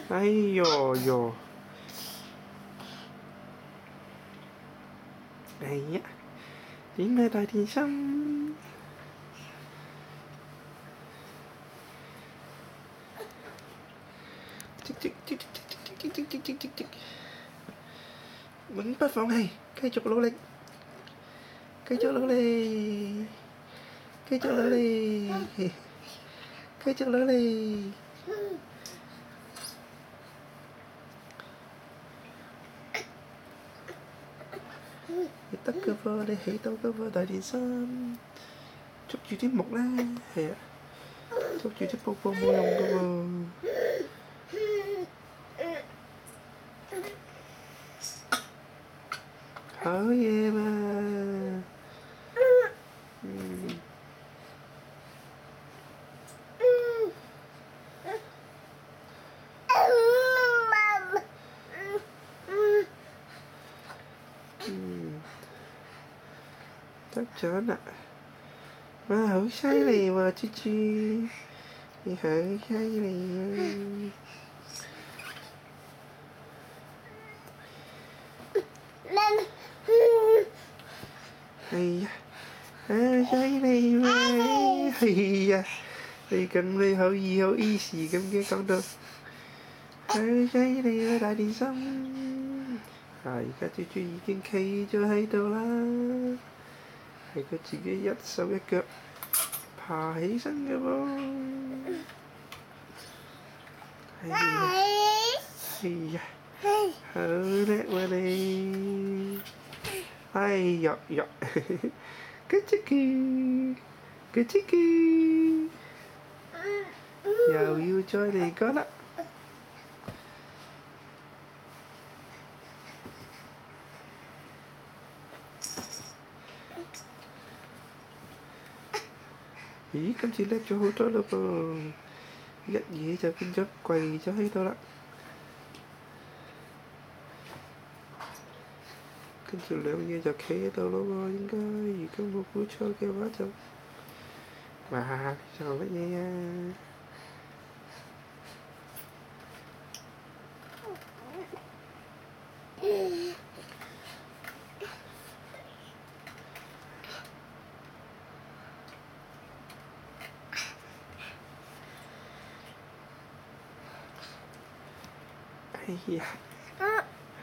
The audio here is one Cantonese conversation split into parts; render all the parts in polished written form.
哎呦呦！哎呀，點解大電心？永不放棄，繼續努力，繼續努力，繼續努力，繼續努力。你得㗎噃，你起到㗎噃，大電心。捉住啲木啦，係啊，捉住啲布布冇用㗎喎。好嘢嘛！得咗啦！哇，好犀利喎，豬豬，你好犀利啊！係呀，好犀利喎！係呀，你咁你好易好 easy 咁嘅講到，好犀利喎大電心！而家豬豬已經企咗喺度啦，係佢自己一手一腳爬起身嘅喎。係呀，好叻喎你！哎呀呀，咯吱咕，咯吱咕，又要再嚟個啦！咦，今次叻咗好多嘞噃，一嘢就變咗跪咗喺度啦。跟住兩嘢就企喺度咯喎，應該如果冇估錯嘅話就，哇！你做乜嘢啊？哎呀！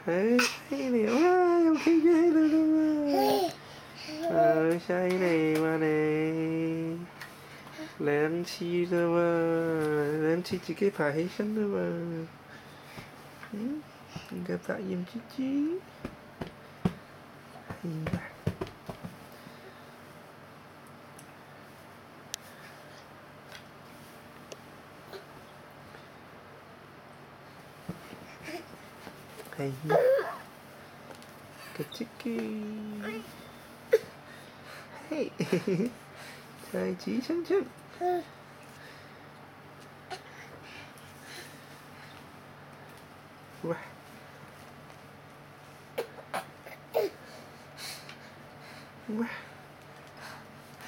好犀利哇！又企咗喺度啦喎，好犀利喎你，兩次啦喎，兩次自己爬起身啦喎，個百厭豬豬，係呀，係呀，個豬豬，嘿，才子春春。哇！哇！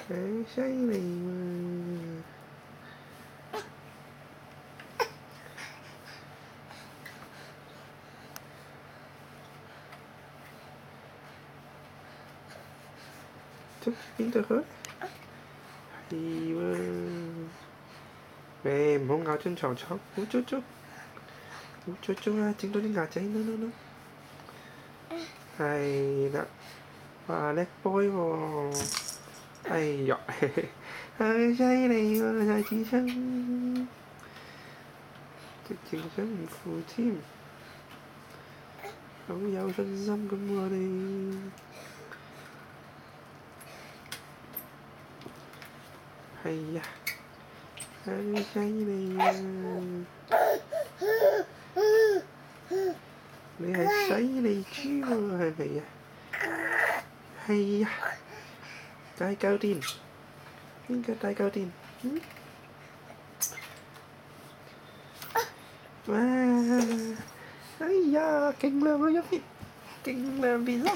好犀利喎！捉邊度去？係喎！喂，唔好咬張床，好糟糟，好糟糟啊！整到啲牙仔，no。係啦，哇叻 boy 喎！哎呀，好犀利喎，大智親，直情想唔扶添，好有信心咁喎你。係呀，好犀利啊！你係犀利豬喎，係咪呀？係呀，大夠電，邊個大夠電？哇！哎呀，勁亮啊一邊，勁亮電心。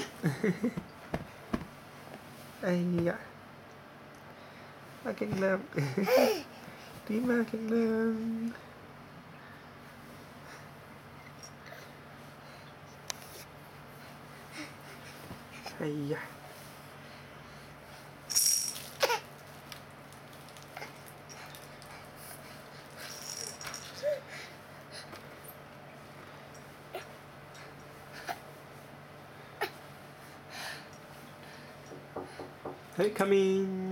哎呀，阿勁亮，點啊勁亮？哎呀！Hey, come in.